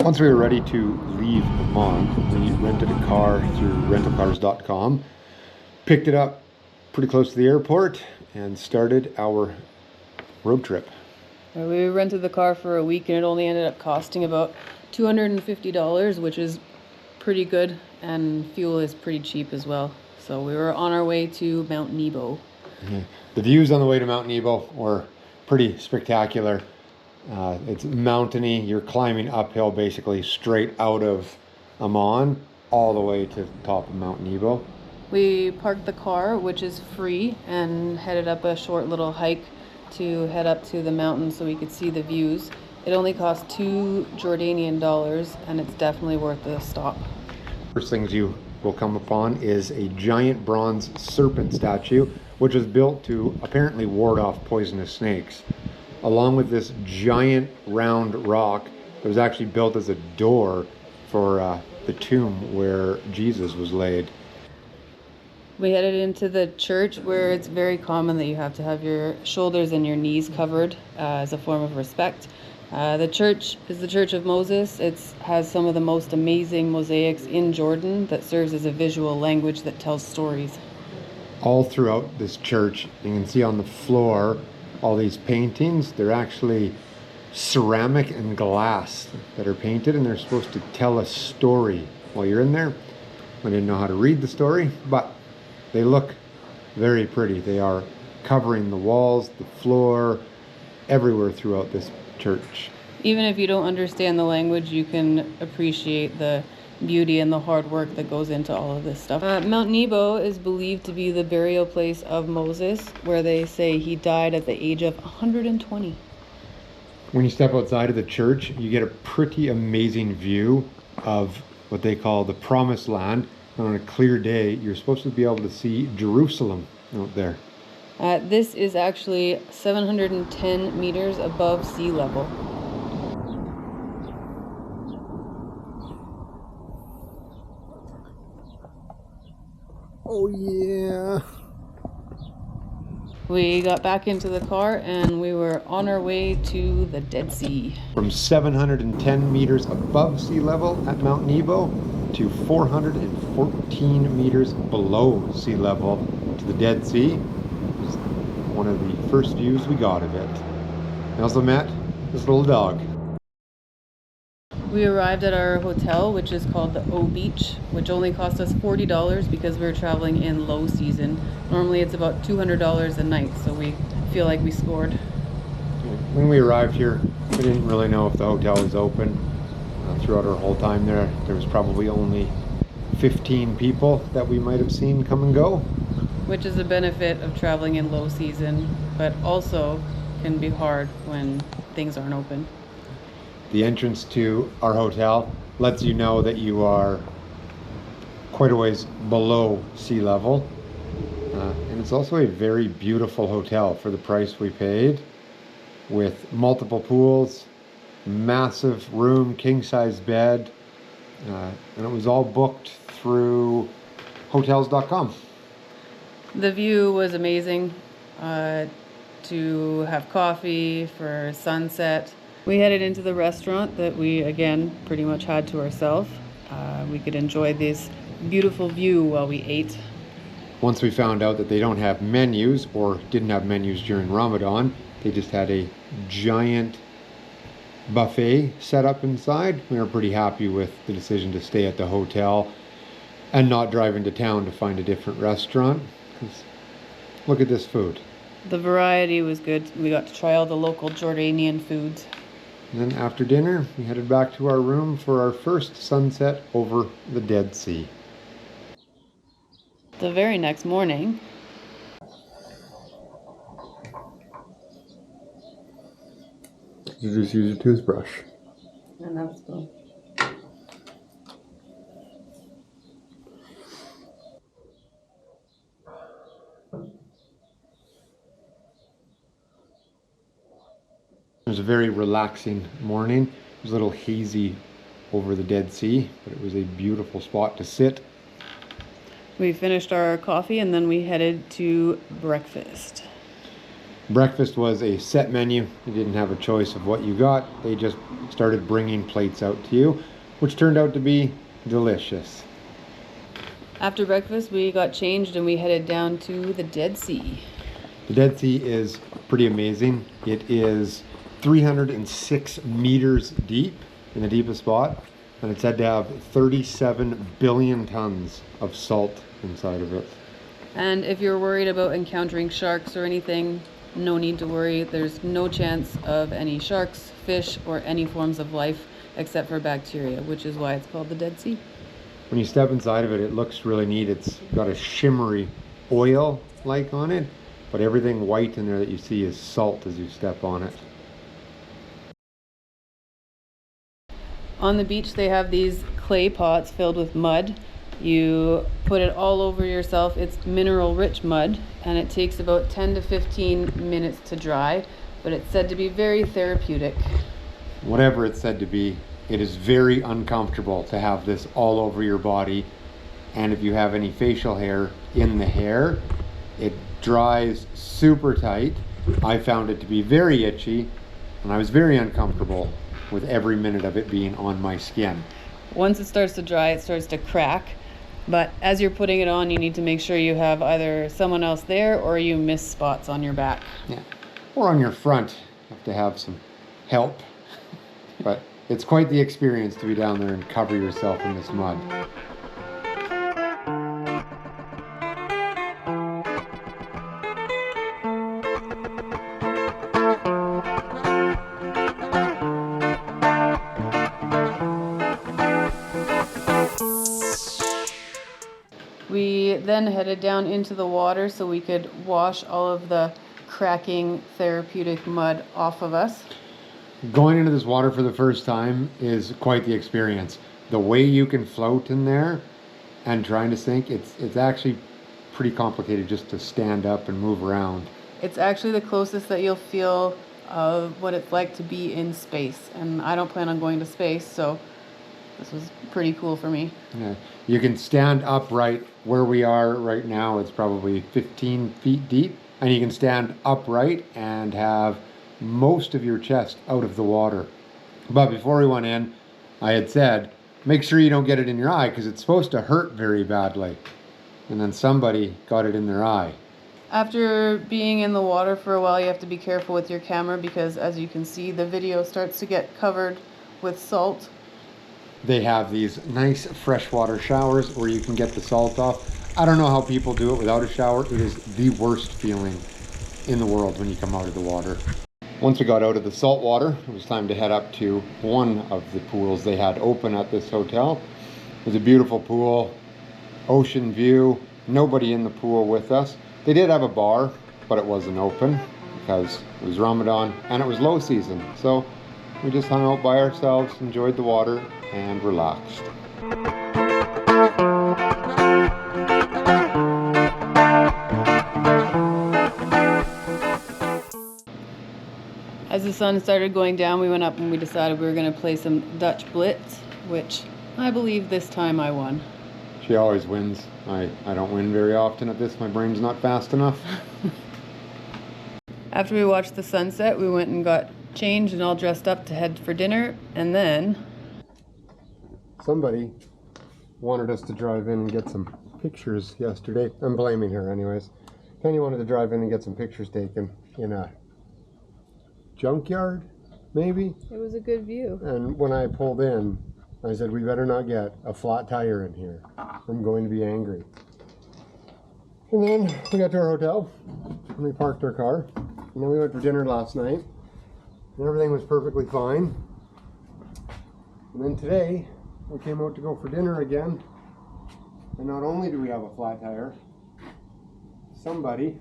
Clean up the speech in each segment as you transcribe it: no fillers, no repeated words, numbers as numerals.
Once we were ready to leave Vermont, we rented a car through rentalcars.com, picked it up pretty close to the airport, and started our road trip. We rented the car for a week and it only ended up costing about $250, which is pretty good, and fuel is pretty cheap as well. So we were on our way to Mount Nebo. Yeah. The views on the way to Mount Nebo were pretty spectacular. It's mountainy. You're climbing uphill basically straight out of Amman all the way to the top of Mount Nebo. We parked the car, which is free, and headed up a short little hike to head up to the mountain so we could see the views. It only cost $2 Jordanian dollars, and it's definitely worth the stop. First things you will come upon is a giant bronze serpent statue, which was built to apparently ward off poisonous snakes. Along with this giant round rock that was actually built as a door for the tomb where Jesus was laid. We headed into the church, where it's very common that you have to have your shoulders and your knees covered as a form of respect. The church is the Church of Moses. It has some of the most amazing mosaics in Jordan that serves as a visual language that tells stories. All throughout this church, you can see on the floor all these paintings. They're actually ceramic and glass that are painted, and they're supposed to tell a story while you're in there. I didn't know how to read the story, but they look very pretty. They are covering the walls, the floor, everywhere throughout this church. Even if you don't understand the language, you can appreciate the beauty and the hard work that goes into all of this stuff. Mount Nebo is believed to be the burial place of Moses, where they say he died at the age of 120. When you step outside of the church, you get a pretty amazing view of what they call the Promised Land. On a clear day, you're supposed to be able to see Jerusalem out there. This is actually 710 meters above sea level. Oh yeah. We got back into the car and we were on our way to the Dead Sea. From 710 meters above sea level at Mount Nebo to 414 meters below sea level to the Dead Sea. It was one of the first views we got of it. I also met this little dog. We arrived at our hotel, which is called the O Beach, which only cost us $40 because we were traveling in low season. Normally it's about $200 a night, so we feel like we scored. When we arrived here, we didn't really know if the hotel was open. Throughout our whole time there was probably only 15 people that we might have seen come and go. Which is a benefit of traveling in low season, but also can be hard when things aren't open. The entrance to our hotel lets you know that you are quite a ways below sea level. And it's also a very beautiful hotel for the price we paid, with multiple pools, massive room, king-size bed, and it was all booked through hotels.com. The view was amazing. To have coffee for sunset. We headed into the restaurant that we, again, pretty much had to ourselves. We could enjoy this beautiful view while we ate. Once we found out that they don't have menus, or didn't have menus during Ramadan, they just had a giant buffet set up inside. We were pretty happy with the decision to stay at the hotel and not drive into town to find a different restaurant. 'Cause look at this food. The variety was good. We got to try all the local Jordanian foods. And then after dinner, we headed back to our room for our first sunset over the Dead Sea. The very next morning, You just use a toothbrush. and that's cool. It was a very relaxing morning. It was a little hazy over the Dead Sea, but it was a beautiful spot to sit. We finished our coffee and then we headed to breakfast. Breakfast was a set menu. You didn't have a choice of what you got. They just started bringing plates out to you, which turned out to be delicious. After breakfast, we got changed and we headed down to the Dead Sea. The Dead Sea is pretty amazing. It is 306 meters deep in the deepest spot, and it's said to have 37 billion tons of salt inside of it. And if you're worried about encountering sharks or anything, no need to worry. There's no chance of any sharks, fish, or any forms of life except for bacteria, which is why it's called the Dead Sea. When you step inside of it, it looks really neat. It's got a shimmery oil-like on it, but everything white in there that you see is salt as you step on it. On the beach, they have these clay pots filled with mud. You put it all over yourself. It's mineral-rich mud, and it takes about 10 to 15 minutes to dry, but it's said to be very therapeutic. Whatever it's said to be, it is very uncomfortable to have this all over your body, and if you have any facial hair in the hair, it dries super tight. I found it to be very itchy, and I was very uncomfortable with every minute of it being on my skin. Once it starts to dry, it starts to crack. But as you're putting it on, you need to make sure you have either someone else there or you miss spots on your back. Yeah, or on your front. You have to have some help. But it's quite the experience to be down there and cover yourself in this mud. We then headed down into the water so we could wash all of the cracking therapeutic mud off of us. Going into this water for the first time is quite the experience. The way you can float in there and trying to sink, it's actually pretty complicated just to stand up and move around. It's actually the closest that you'll feel of what it's like to be in space. And I don't plan on going to space, so this was pretty cool for me. Yeah. You can stand upright. Where we are right now, it's probably 15 feet deep, and you can stand upright and have most of your chest out of the water. But before we went in, I had said, make sure you don't get it in your eye because it's supposed to hurt very badly. And then somebody got it in their eye. After being in the water for a while, you have to be careful with your camera because, as you can see, the video starts to get covered with salt. They have these nice freshwater showers where you can get the salt off. I don't know how people do it without a shower. It is the worst feeling in the world when you come out of the water. Once we got out of the salt water, it was time to head up to one of the pools they had open at this hotel. It was a beautiful pool, ocean view, nobody in the pool with us. They did have a bar, but it wasn't open because it was Ramadan and it was low season. So we just hung out by ourselves, enjoyed the water, and relaxed. As the sun started going down, we went up and we decided we were going to play some Dutch Blitz, which I believe this time I won. She always wins. I don't win very often at this. My brain's not fast enough. After we watched the sunset, we went and got changed and all dressed up to head for dinner, and then Somebody wanted us to drive in and get some pictures yesterday. I'm blaming her anyways. Penny wanted to drive in and get some pictures taken in a junkyard, maybe? it was a good view. And when I pulled in, I said, we better not get a flat tire in here. I'm going to be angry. And then we got to our hotel, and we parked our car, and then we went for dinner last night, and everything was perfectly fine. And then today, we came out to go for dinner again, and not only do we have a flat tire, somebody,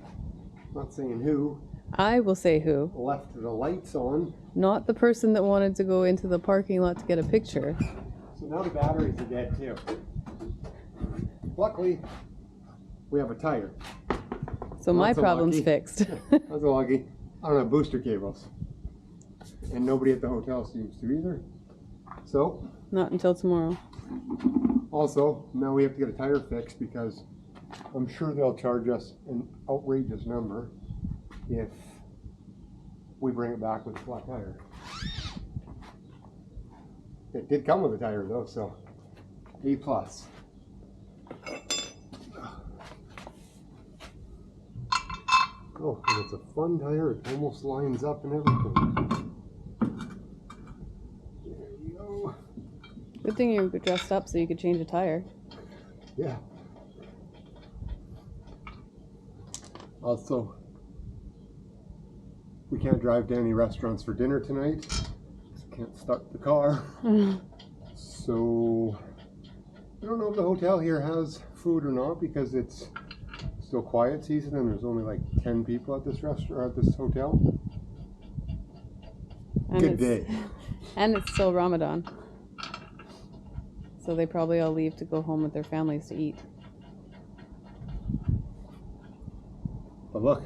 not saying who, I will say who. left the lights on. Not the person that wanted to go into the parking lot to get a picture. So now the batteries are dead too. Luckily, we have a tire. So my Not so problem's lucky. fixed. That's lucky. I don't have booster cables. And nobody at the hotel seems to either. So, Not until tomorrow. also, now we have to get a tire fixed because I'm sure they'll charge us an outrageous number if we bring it back with a flat tire. It did come with a tire though, so A+. Oh, and it's a fun tire. It almost lines up and everything. There you go. Good thing you dressed up so you could change a tire. Yeah. Also, we can't drive to any restaurants for dinner tonight because I can't start the car. So, I don't know if the hotel here has food or not because it's still quiet season and there's only like 10 people at this restaurant, at this hotel. And Good day. And it's still Ramadan. So they probably all leave to go home with their families to eat. But look,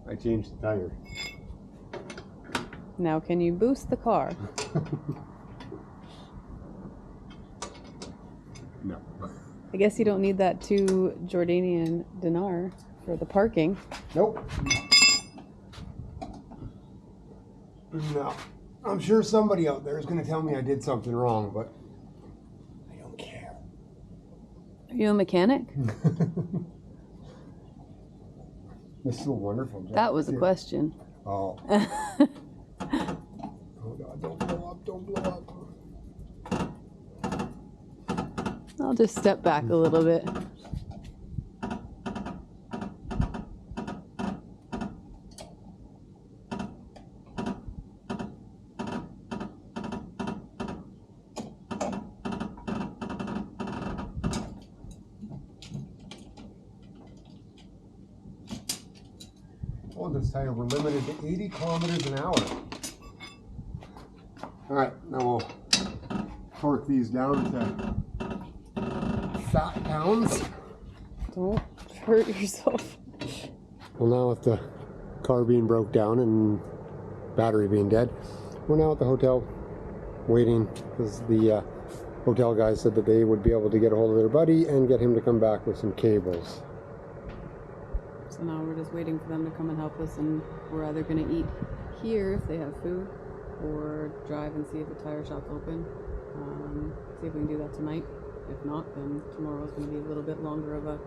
I changed the tire. Now can you boost the car? No. I guess you don't need that 2 Jordanian dinar for the parking. Nope. No. I'm sure somebody out there is going to tell me I did something wrong, but I don't care. Are you a mechanic? This is a wonderful job. That was a question. Oh. Oh God, don't blow up, don't blow up. I'll just step back a little bit. Oh, this tire, we're limited to 80 kilometers an hour. All right, now we'll torque these down to fat pounds. Don't hurt yourself. Well, now with the car being broke down and battery being dead, we're now at the hotel waiting because the hotel guys said that they would be able to get a hold of their buddy and get him to come back with some cables. So now we're just waiting for them to come and help us, and we're either going to eat here if they have food, or drive and see if the tire shop's open. See if we can do that tonight. If not, then tomorrow's going to be a little bit longer of a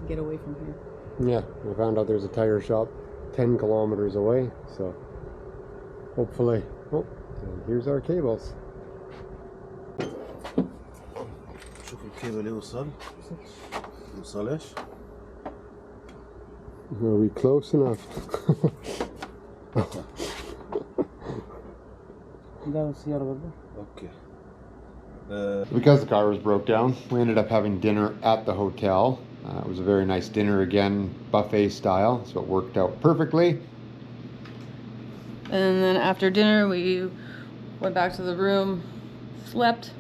get away from here. Yeah, I found out there's a tire shop 10 kilometers away, so hopefully. Oh, and here's our cables. شوف الكيبل يوصل يوصلش. Are we close enough? Okay. Because the car was broke down, we ended up having dinner at the hotel. It was a very nice dinner again, buffet style, so it worked out perfectly. And then after dinner, we went back to the room, slept,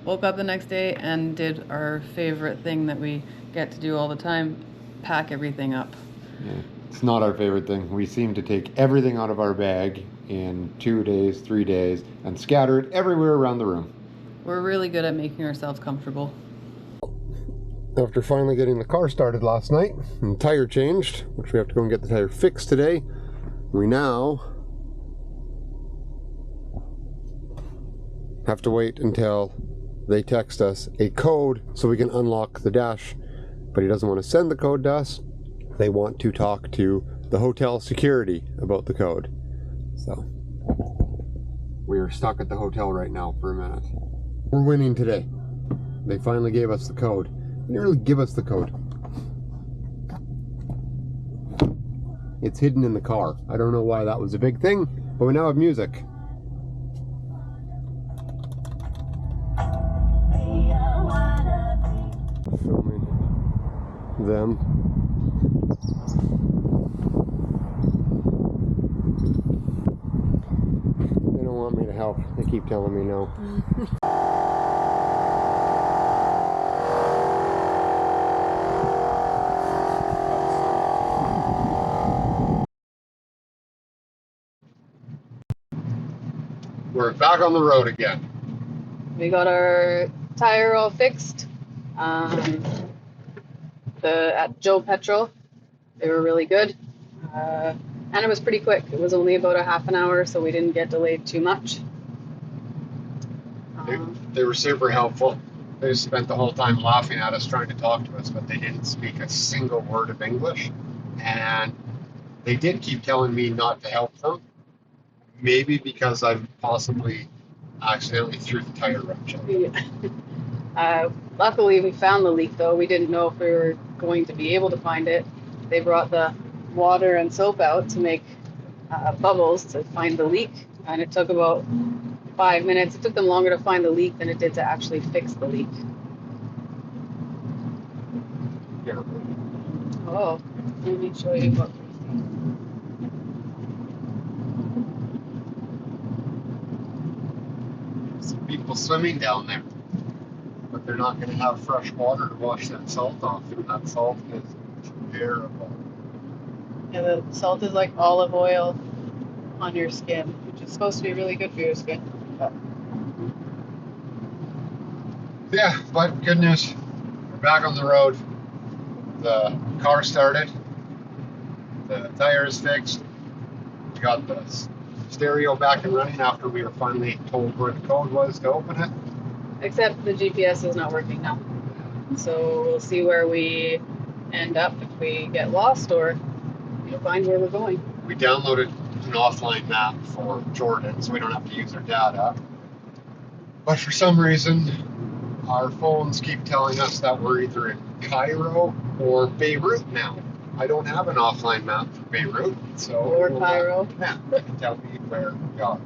woke up the next day, and did our favorite thing that we get to do all the time, pack everything up. Yeah, it's not our favorite thing. We seem to take everything out of our bag in 2 days, 3 days, and scatter it everywhere around the room. We're really good at making ourselves comfortable. After finally getting the car started last night and the tire changed, which we have to go and get the tire fixed today, we now have to wait until they text us a code so we can unlock the dash. But he doesn't want to send the code to us. They want to talk to the hotel security about the code. So we are stuck at the hotel right now for a minute. We're winning today. They finally gave us the code. They didn't really give us the code. It's hidden in the car. I don't know why that was a big thing, but we now have music. Filming them. They don't want me to help. They keep telling me no. We're back on the road again. We got our tire all fixed. At Joe Petrol, they were really good. And it was pretty quick. It was only about a half an hour, so we didn't get delayed too much. They were super helpful. They spent the whole time laughing at us, trying to talk to us, but they didn't speak a single word of English. And they did keep telling me not to help them. Maybe because I possibly accidentally threw the tire wrench out. Yeah. Luckily, we found the leak, though. We didn't know if we were going to be able to find it. They brought the water and soap out to make bubbles to find the leak, and it took about 5 minutes. It took them longer to find the leak than it did to actually fix the leak. Yeah. Oh, let me show you what. Some people swimming down there, but they're not going to have fresh water to wash that salt off, and that salt is terrible. Yeah, the salt is like olive oil on your skin, which is supposed to be really good for your skin. But Yeah, but good news. We're back on the road. The car started. The tire is fixed. We got the stereo back and running after we were finally told where the code was to open it. except the GPS is not working now. So we'll see where we end up if we get lost or we'll find where we're going. We downloaded an offline map for Jordan so we don't have to use our data. But for some reason, our phones keep telling us that we're either in Cairo or Beirut now. I don't have an offline map for Beirut, so Or Cairo. Yeah, it can tell me where we are.